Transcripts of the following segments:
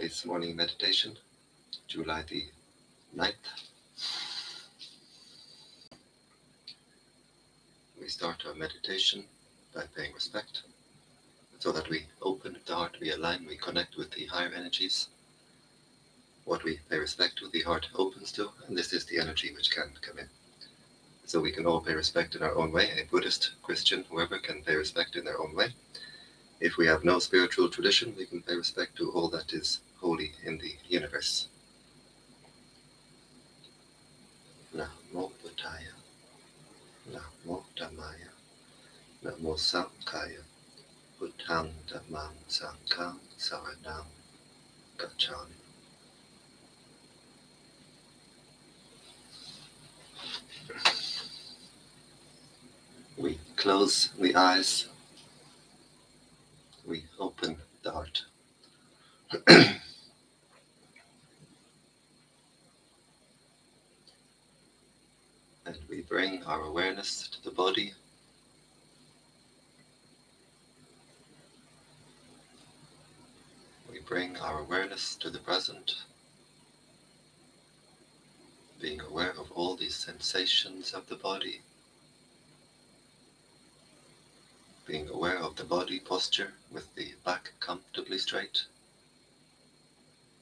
today's morning meditation, July the 9th. We start our meditation by paying respect, so that we open the heart, we align, we connect with the higher energies. What we pay respect to, the heart opens to, and this is the energy which can come in. So we can all pay respect in our own way. A Buddhist, Christian, whoever can pay respect in their own way. If we have no spiritual tradition, we can pay respect to all that is holy in the universe. Namo Buddhaya, Namo Dhammaya, Namo Sanghaya, Buddhang Dhammang Sanghang Saranang Gacchami. We close the eyes, we open the heart. And we bring our awareness to the body. We bring our awareness to the present, being aware of all these sensations of the body, being aware of the body posture with the back comfortably straight,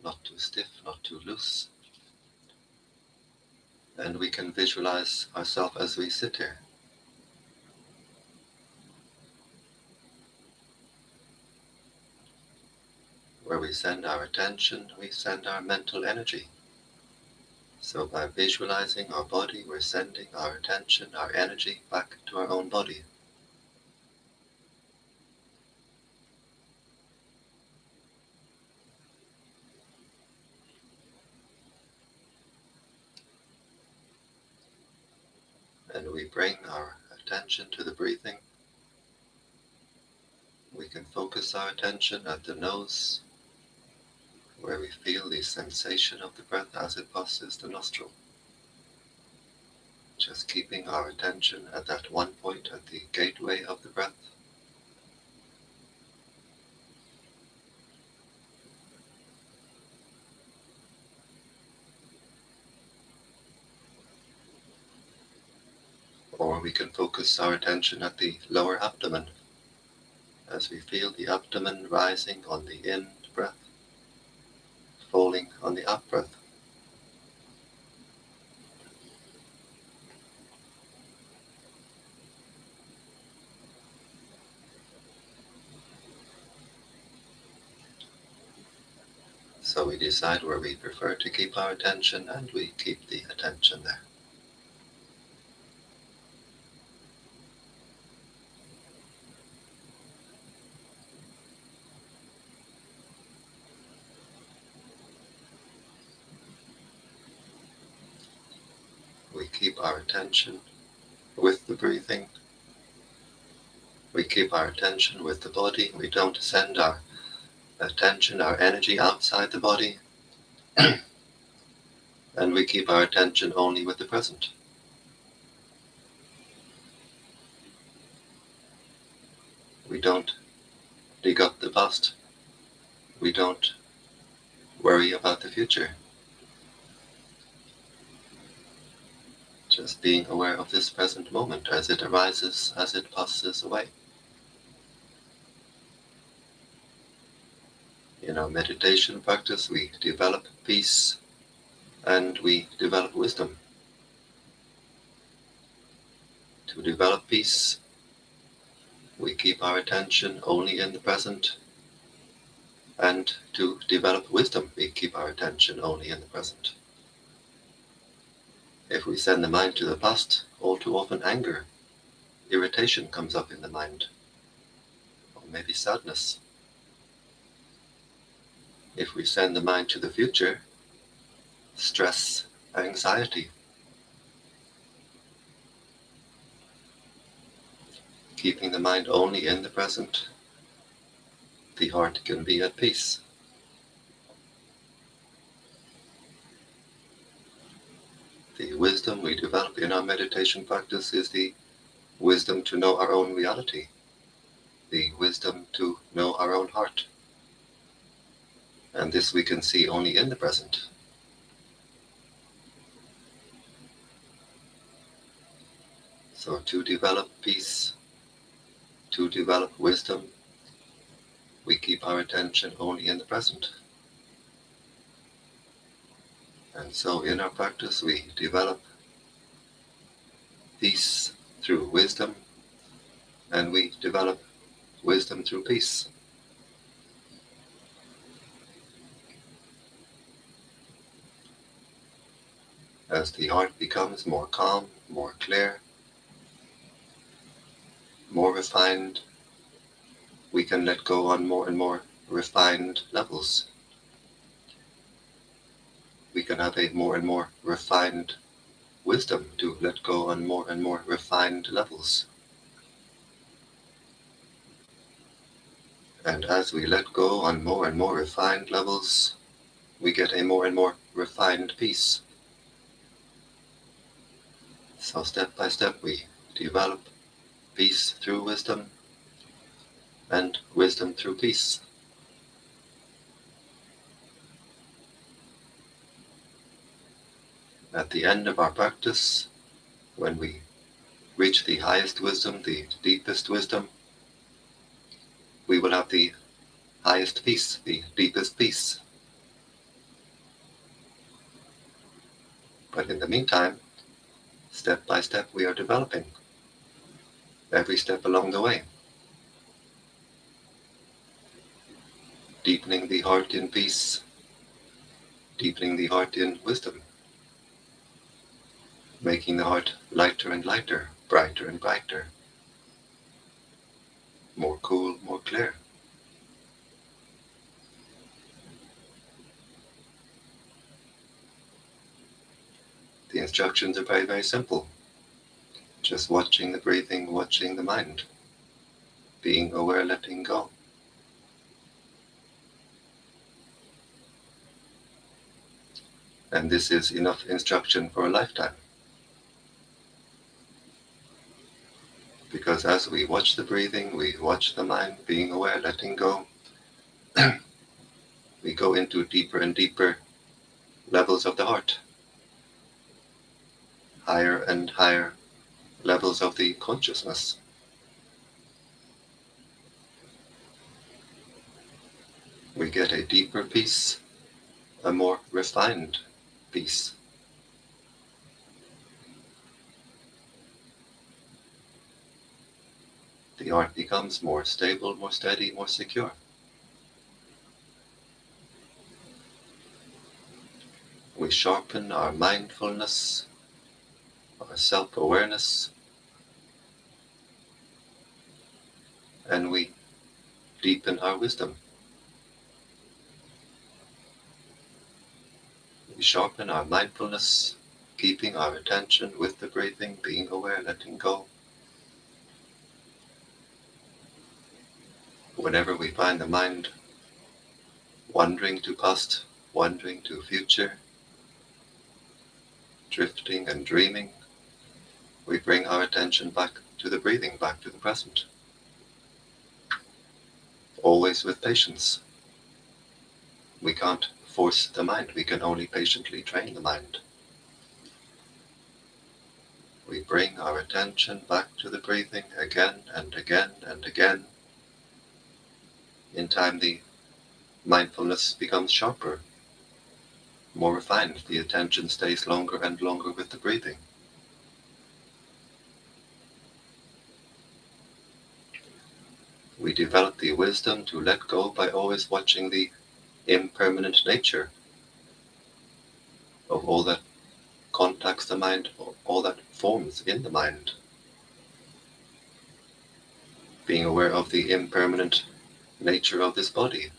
not too stiff, not too loose. And we can visualize ourselves as we sit here. Where we send our attention, we send our mental energy. So by visualizing our body, we're sending our attention, our energy back to our own body. And we bring our attention to the breathing. We can focus our attention at the nose, where we feel the sensation of the breath as it passes the nostril. Just keeping our attention at that one point, at the gateway of the breath. Or we can focus our attention at the lower abdomen, as we feel the abdomen rising on the in breath, falling on the out breath. So we decide where we prefer to keep our attention, and we keep the attention there. We keep our attention with the breathing. We keep our attention with the body. We don't send our attention, our energy outside the body. And we keep our attention only with the present. We don't dig up the past. We don't worry about the future. Just being aware of this present moment as it arises, as it passes away. In our meditation practice, we develop peace and we develop wisdom. To develop peace, we keep our attention only in the present, and to develop wisdom, we keep our attention only in the present. If we send the mind to the past, all too often anger, irritation comes up in the mind, or maybe sadness. If we send the mind to the future, stress, anxiety. Keeping the mind only in the present, the heart can be at peace. The wisdom we develop in our meditation practice is the wisdom to know our own reality, the wisdom to know our own heart. And this we can see only in the present. So to develop peace, to develop wisdom, we keep our attention only in the present. And so in our practice we develop peace through wisdom, and we develop wisdom through peace. As the heart becomes more calm, more clear, more refined, we can let go on more and more refined levels. We can have a more and more refined wisdom to let go on more and more refined levels. And as we let go on more and more refined levels, we get a more and more refined peace. So step by step we develop peace through wisdom and wisdom through peace. At the end of our practice, when we reach the highest wisdom, the deepest wisdom, we will have the highest peace, the deepest peace. But in the meantime, step by step we are developing, every step along the way, deepening the heart in peace, deepening the heart in wisdom, making the heart lighter and lighter, brighter and brighter, more cool, more clear. The instructions are very, very simple. Just watching the breathing, watching the mind, being aware, letting go. And this is enough instruction for a lifetime. Because as we watch the breathing, we watch the mind, being aware, letting go, we go into deeper and deeper levels of the heart, higher and higher levels of the consciousness. We get a deeper peace, a more refined peace. The heart becomes more stable, more steady, more secure. We sharpen our mindfulness, our self-awareness, and we deepen our wisdom. We sharpen our mindfulness, keeping our attention with the breathing, being aware, letting go. Whenever we find the mind wandering to past, wandering to future, drifting and dreaming, we bring our attention back to the breathing, back to the present. Always with patience. We can't force the mind, we can only patiently train the mind. We bring our attention back to the breathing again and again and again. In time the mindfulness becomes sharper, more refined. The attention stays longer and longer with the breathing. We develop the wisdom to let go by always watching the impermanent nature of all that contacts the mind, all that forms in the mind. Being aware of the impermanent nature of this body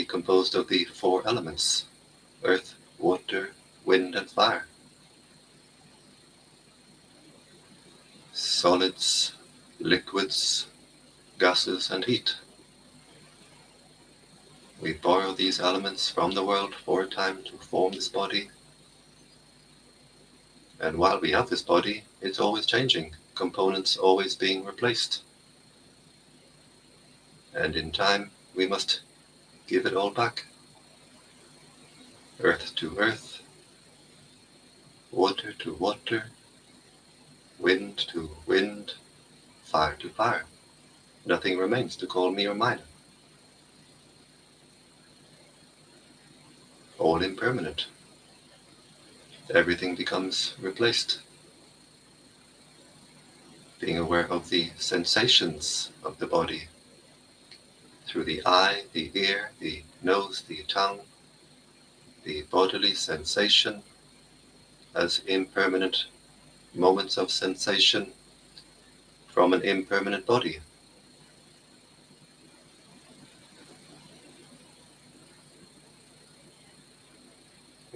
composed of the four elements: earth, water, wind, and fire. Solids, liquids, gases, and heat. We borrow these elements from the world for a time to form this body. And while we have this body, it's always changing, components always being replaced. And in time, we must Give it all back. Earth to earth, water to water, wind to wind, fire to fire. Nothing remains to call me or mine. All impermanent. Everything becomes replaced. Being aware of the sensations of the body through the eye, the ear, the nose, the tongue, the bodily sensation as impermanent moments of sensation from an impermanent body.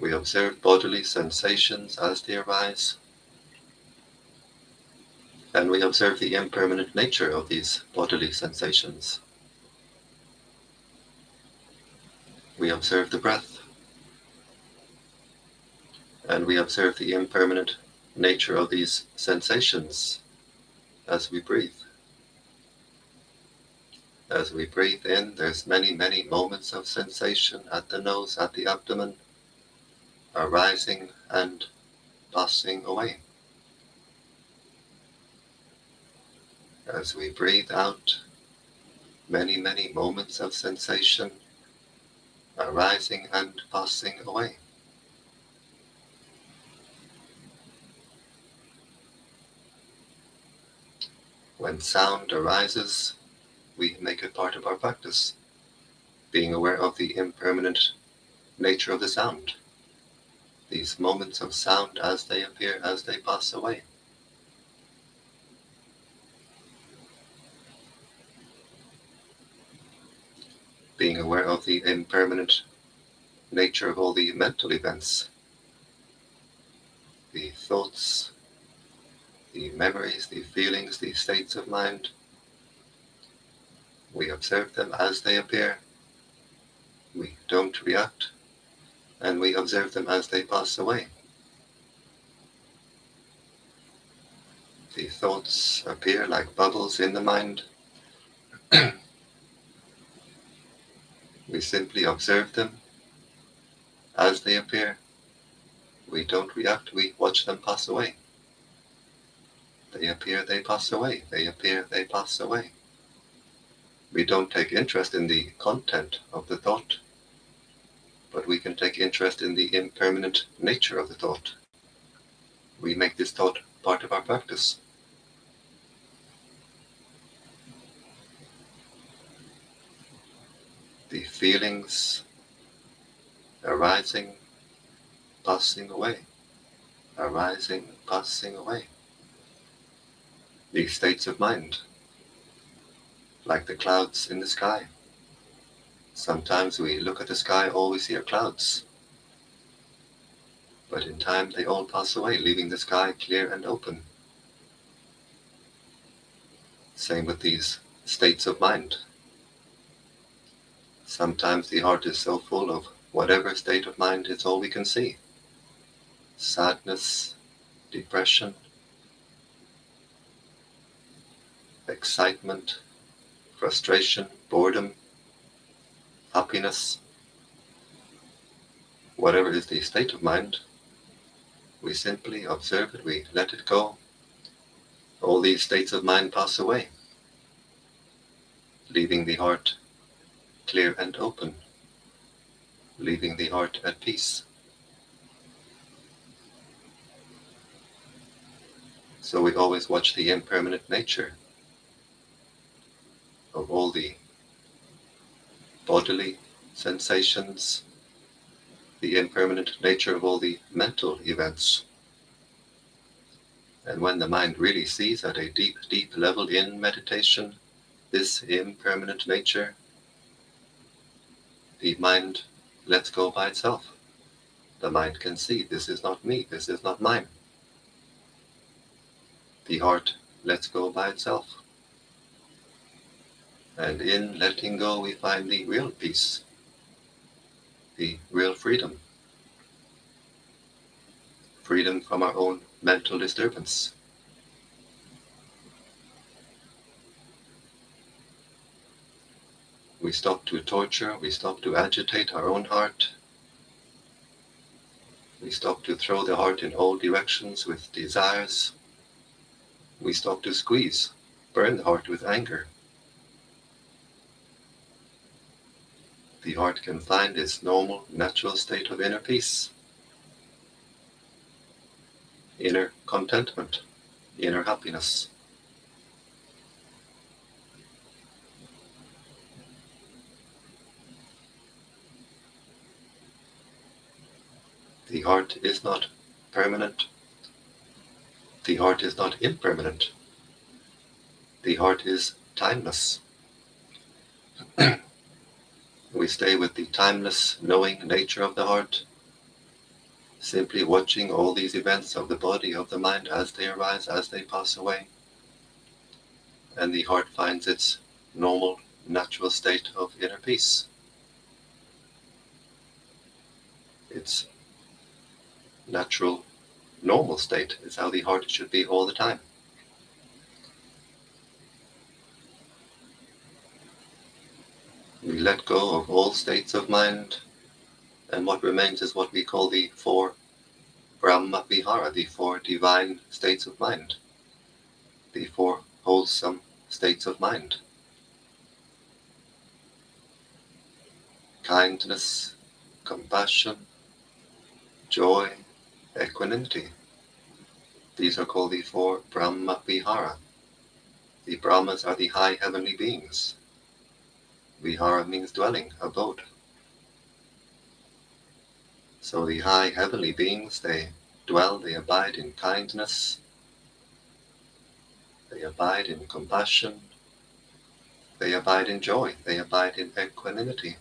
We observe bodily sensations as they arise, and we observe the impermanent nature of these bodily sensations. We observe the breath, and we observe the impermanent nature of these sensations as we breathe. As we breathe in, there's many, many moments of sensation at the nose, at the abdomen, arising and passing away. As we breathe out, many, many moments of sensation arising and passing away. When sound arises, we make it part of our practice, being aware of the impermanent nature of the sound, these moments of sound as they appear, as they pass away. Being aware of the impermanent nature of all the mental events, the thoughts, the memories, the feelings, the states of mind. We observe them as they appear. We don't react, and we observe them as they pass away. The thoughts appear like bubbles in the mind. We simply observe them as they appear. We don't react, we watch them pass away. They appear, they pass away. They appear, they pass away. We don't take interest in the content of the thought, but we can take interest in the impermanent nature of the thought. We make this thought part of our practice. The feelings arising, passing away, arising, passing away. These states of mind, like the clouds in the sky. Sometimes we look at the sky, all we see are clouds. But in time they all pass away, leaving the sky clear and open. Same with these states of mind. Sometimes the heart is so full of whatever state of mind, it's all we can see. Sadness, depression, excitement, frustration, boredom, happiness. Whatever is the state of mind, we simply observe it, we let it go. All these states of mind pass away, leaving the heart clear and open, leaving the heart at peace. So we always watch the impermanent nature of all the bodily sensations, the impermanent nature of all the mental events. And when the mind really sees at a deep, deep level in meditation this impermanent nature, the mind lets go by itself. The mind can see, this is not me, this is not mine. The heart lets go by itself. And in letting go we find the real peace, the real freedom. Freedom from our own mental disturbance. We stop to torture, we stop to agitate our own heart. We stop to throw the heart in all directions with desires. We stop to squeeze, burn the heart with anger. The heart can find its normal, natural state of inner peace, inner contentment, inner happiness. The heart is not permanent. The heart is not impermanent. The heart is timeless. We stay with the timeless, knowing nature of the heart, simply watching all these events of the body, of the mind, as they arise, as they pass away. And the heart finds its normal, natural state of inner peace. Its natural, normal state is how the heart should be all the time. We let go of all states of mind, and what remains is what we call the four Brahma Vihara, the four divine states of mind, the four wholesome states of mind. Kindness, compassion, joy, equanimity. These are called the four Brahma Vihara. The Brahmas are the high heavenly beings. Vihara means dwelling, abode. So the high heavenly beings, they dwell, they abide in kindness, they abide in compassion, they abide in joy, they abide in equanimity.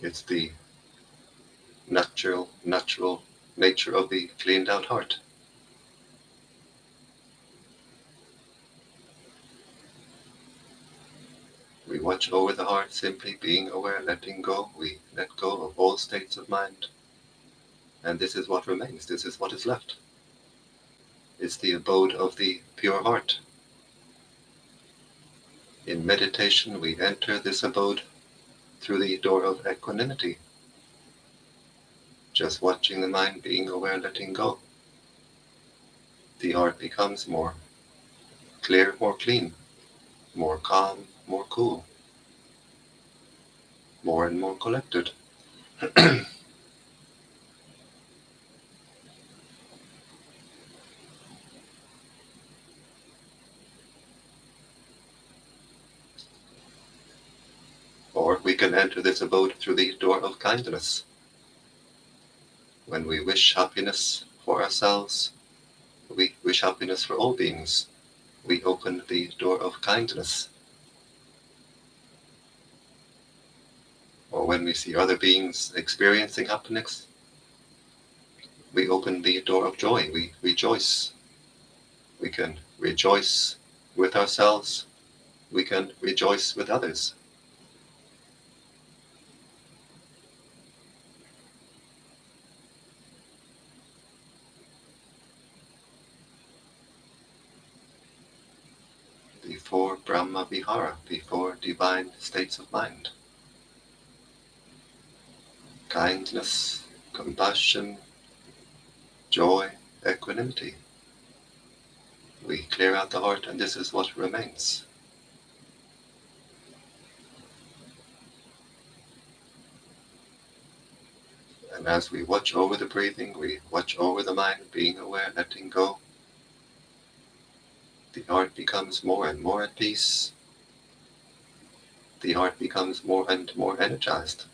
It's the natural nature of the cleaned out heart. We watch over the heart, simply being aware, letting go. We let go of all states of mind. And this is what remains, this is what is left. It's the abode of the pure heart. In meditation, we enter this abode through the door of equanimity. Just watching the mind, being aware, letting go. The heart becomes more clear, more clean, more calm, more cool, more and more collected. Or we can enter this abode through the door of kindness. When we wish happiness for ourselves, we wish happiness for all beings, we open the door of kindness. Or when we see other beings experiencing happiness, we open the door of joy, we rejoice. We can rejoice with ourselves, we can rejoice with others. The four Brahma Vihara, the four divine states of mind. Kindness, compassion, joy, equanimity. We clear out the heart, and this is what remains. And as we watch over the breathing, we watch over the mind, being aware, letting go. The heart becomes more and more at peace. The heart becomes more and more energized.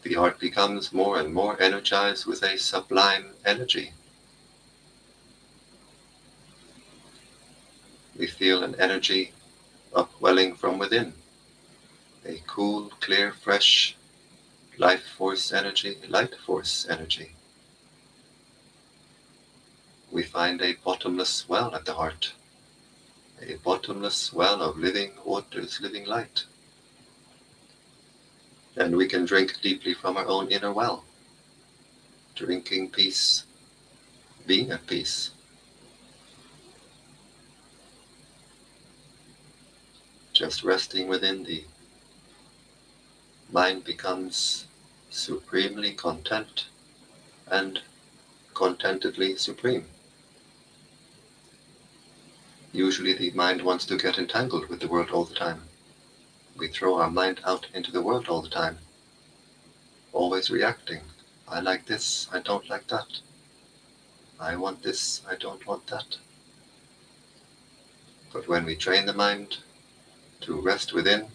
The heart becomes more and more energized with a sublime energy. We feel an energy upwelling from within, a cool, clear, fresh, life force energy, light force energy. We find a bottomless well at the heart, a bottomless well of living waters, living light. And we can drink deeply from our own inner well, drinking peace, being at peace. Just resting within, the mind becomes supremely content and contentedly supreme. Usually the mind wants to get entangled with the world all the time. We throw our mind out into the world all the time, always reacting. I like this, I don't like that. I want this, I don't want that. But when we train the mind to rest within,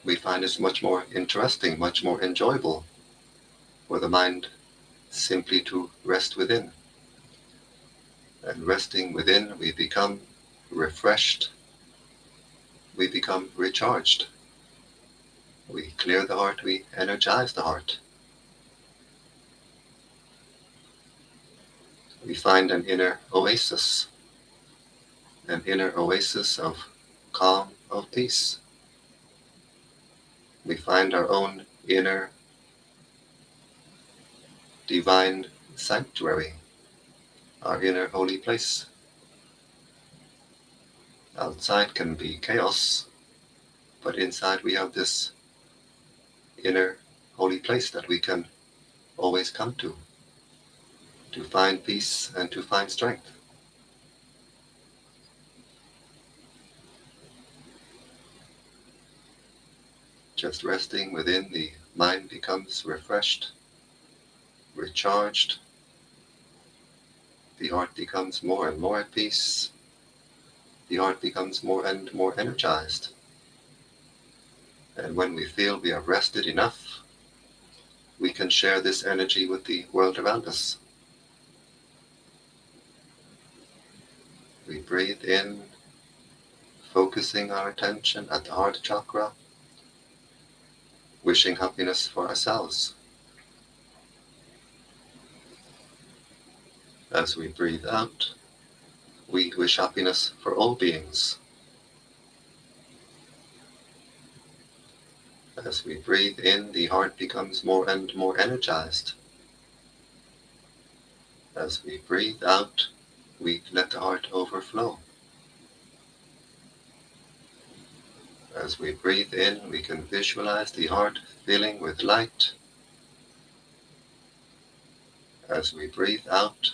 we find it's much more interesting, much more enjoyable for the mind simply to rest within. And resting within, we become refreshed, we become recharged. We clear the heart, we energize the heart. We find an inner oasis of calm, of peace. We find our own inner divine sanctuary, our inner holy place. Outside can be chaos, but inside we have this inner holy place that we can always come to find peace and to find strength. Just resting within, the mind becomes refreshed, recharged. The heart becomes more and more at peace. The heart becomes more and more energized. And when we feel we have rested enough, we can share this energy with the world around us. We breathe in, focusing our attention at the heart chakra, wishing happiness for ourselves. As we breathe out, we wish happiness for all beings. As we breathe in, the heart becomes more and more energized. As we breathe out, we let the heart overflow. As we breathe in, we can visualize the heart filling with light. As we breathe out,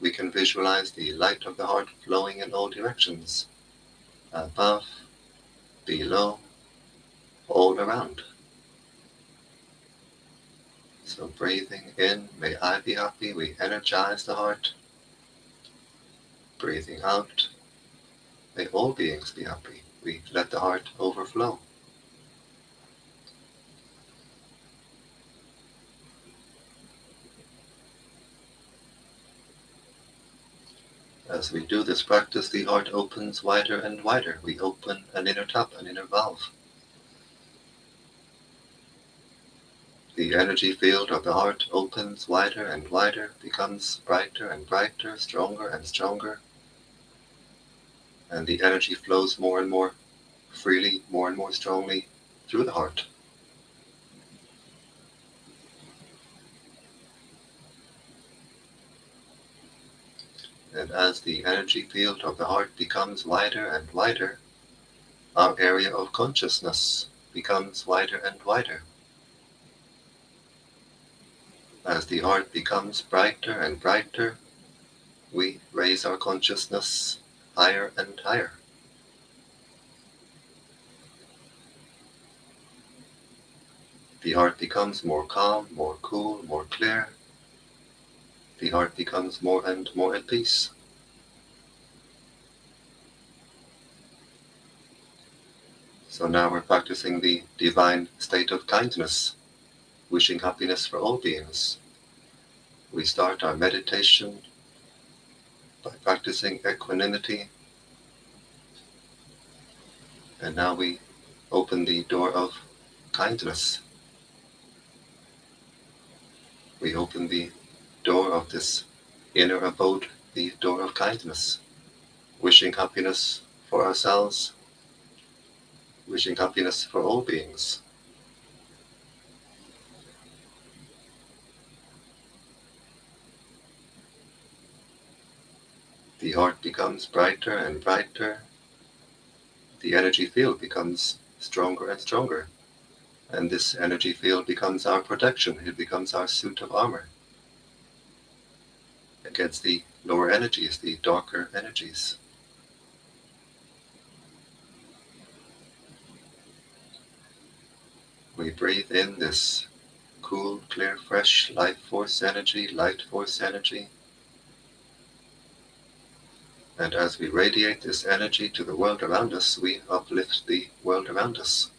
we can visualize the light of the heart flowing in all directions, above, below, all around. So breathing in, may I be happy, we energize the heart. Breathing out, may all beings be happy, we let the heart overflow. As we do this practice, the heart opens wider and wider. We open an inner tap, an inner valve. The energy field of the heart opens wider and wider, becomes brighter and brighter, stronger and stronger. And the energy flows more and more freely, more and more strongly through the heart. And as the energy field of the heart becomes wider and wider, our area of consciousness becomes wider and wider. As the heart becomes brighter and brighter, we raise our consciousness higher and higher. The heart becomes more calm, more cool, more clear. The heart becomes more and more at peace. So now we're practicing the divine state of kindness, wishing happiness for all beings. We start our meditation by practicing equanimity, and now we open the door of kindness. We open the door of this inner abode, the door of kindness, wishing happiness for ourselves, wishing happiness for all beings. The heart becomes brighter and brighter. The energy field becomes stronger and stronger. And this energy field becomes our protection. It becomes our suit of armor against the lower energies, the darker energies. We breathe in this cool, clear, fresh life force energy, light force energy. And as we radiate this energy to the world around us, we uplift the world around us.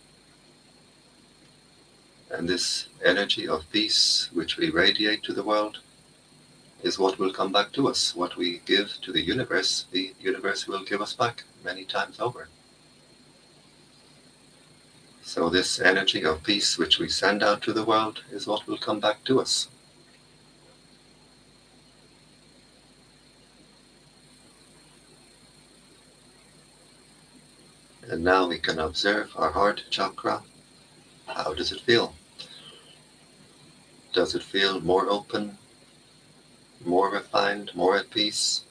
And this energy of peace, which we radiate to the world, is what will come back to us. What we give to the universe will give us back many times over. So this energy of peace, which we send out to the world, is what will come back to us. And now we can observe our heart chakra. How does it feel? Does it feel more open, more refined, more at peace,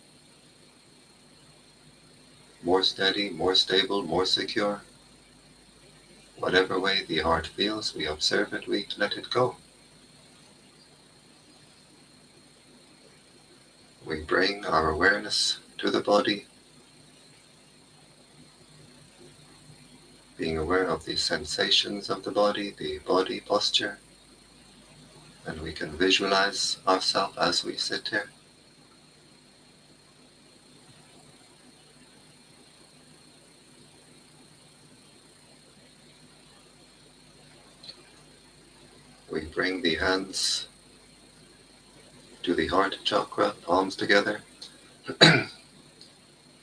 more steady, more stable, more secure? Whatever way the heart feels, we observe it, we let it go. We bring our awareness to the body, being aware of the sensations of the body posture, and we can visualize ourselves as we sit here. We bring the hands to the heart chakra, palms together.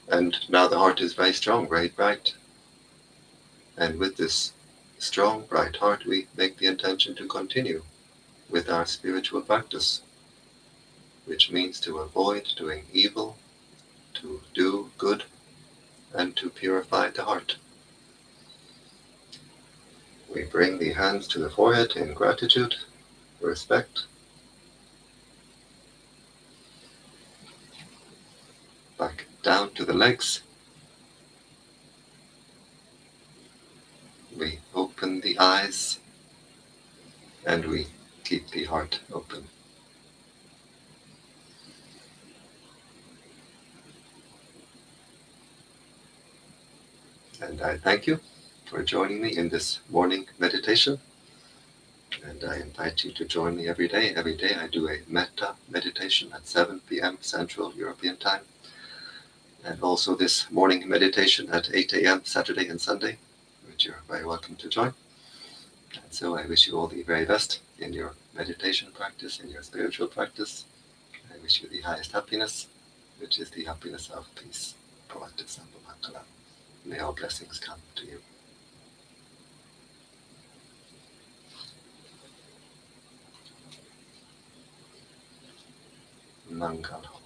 And now the heart is very strong, very bright. And with this strong, bright heart, we make the intention to continue with our spiritual practice, which means to avoid doing evil, to do good, and to purify the heart. We bring the hands to the forehead in gratitude, respect. Back down to the legs. We open the eyes, and we keep the heart open. And I thank you for joining me in this morning meditation. And I invite you to join me every day. Every day I do a metta meditation at 7 p.m. Central European Time. And also this morning meditation at 8 a.m. Saturday and Sunday, which you're very welcome to join. And so I wish you all the very best in your meditation practice, in your spiritual practice. I wish you the highest happiness, which is the happiness of peace. May all blessings come to you. Mangal.